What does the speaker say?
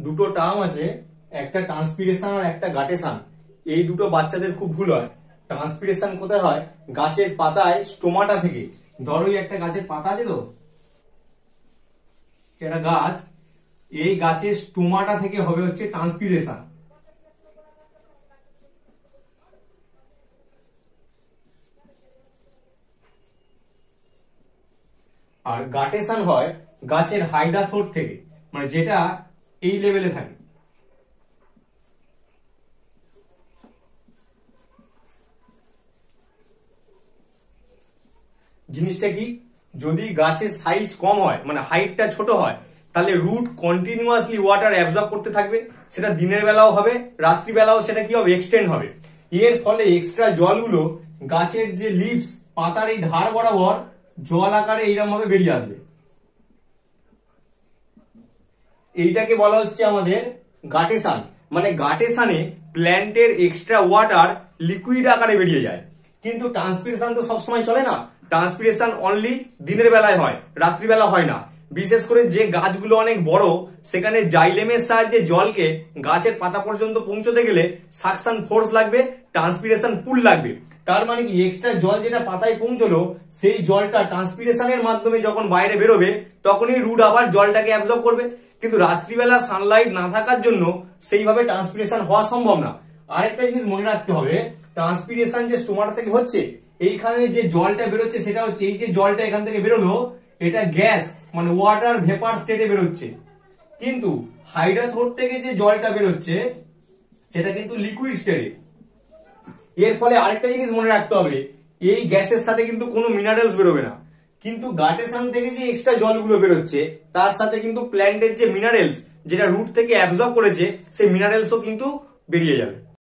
দুটো টার্ম আছে, একটা ট্রান্সপিরেশন আর একটা গাটেশন। এই দুটো বাচ্চাদের খুব ভুল হয়। ট্রান্সপিরেশন কোথায় হয়? গাছের পাতায় স্টোমাটা থেকে। ধরো একটা গাছের পাতা আছে, তো একটা গাছ, এই গাছের স্টোমাটা থেকে হবে হচ্ছে ট্রান্সপিরেশন। আর গাটেশন হয় গাছের হাইডাথোর থেকে, মানে যেটা এই লেভেলে থাকে। জিনিসটা কি? যদি গাছের সাইজ কম হয়, মানে হাইটটা ছোট হয়, তাহলে রুট কন্টিনিউয়াসলি ওয়াটার অ্যাবজর্ব করতে থাকবে। সেটা দিনের বেলাও হবে, রাত্রি বেলাও সেটা কি হবে? এক্সটেন্ড হবে। এর ফলে এক্সট্রা জলগুলো গাছের যে লিভস, পাতার এই ধার বরাবর জল আকারে এইরকম ভাবে বেরিয়ে আসবে। এইটাকে বলা হচ্ছে আমাদের গাটেশন। মানে গাটেশনে প্ল্যান্টের এক্সট্রা ওয়াটার লিকুইড আকারে বেরিয়ে যায়। কিন্তু ট্রান্সপিরেশন তো সবসময় চলে না। ট্রান্সপিরেশন অনলি দিনের বেলায় হয়, রাত্রিবেলা হয় না। বিশেষ করে যে গাছগুলো অনেক বড়, সেখানে জাইলেমের সাহায্যে জলকে গাছের পাতা পর্যন্ত পৌঁছতে গেলে সাকশন ফোর্স লাগবে, ট্রান্সপিরেশন পুল লাগবে। তার মানে কি, এক্সট্রা জল যেটা পাতায় পৌঁছলো, সেই জলটা ট্রান্সপিরেশনের মাধ্যমে যখন বাইরে বেরোবে, তখনই রুট আবার জলটাকে অ্যাবজর্ব করবে। কিন্তু রাত্রিবেলা সানলাইট না থাকার জন্য সেইভাবে ট্রান্সপিরেশন হওয়া সম্ভব না। আরেকটা জিনিস মনে রাখতে হবে, ট্রান্সপিরেশন যে স্টোমাটা থেকে হচ্ছে, এইখানে যে জলটা বেরোচ্ছে সেটা হচ্ছে, এই যে জলটা এখান থেকে বেরোলো, এটা গ্যাস মানে ওয়াটার ভেপার স্টেটে বেরোচ্ছে। কিন্তু হাইড্রাথোর থেকে যে জলটা বেরোচ্ছে সেটা কিন্তু লিকুইড স্টেটে। এর ফলে আরেকটা জিনিস মনে রাখতে হবে, এই গ্যাসের সাথে কিন্তু কোনো মিনারেলস বেরোবে না। কিন্তু গাটেশন থেকে যে এক্সট্রা জলগুলো বেরোচ্ছে, তার সাথে কিন্তু প্ল্যান্টের যে মিনারেলস, যেটা রুট থেকে অ্যাবজর্ব করেছে, সেই মিনারেলসও কিন্তু বেরিয়ে যাবে।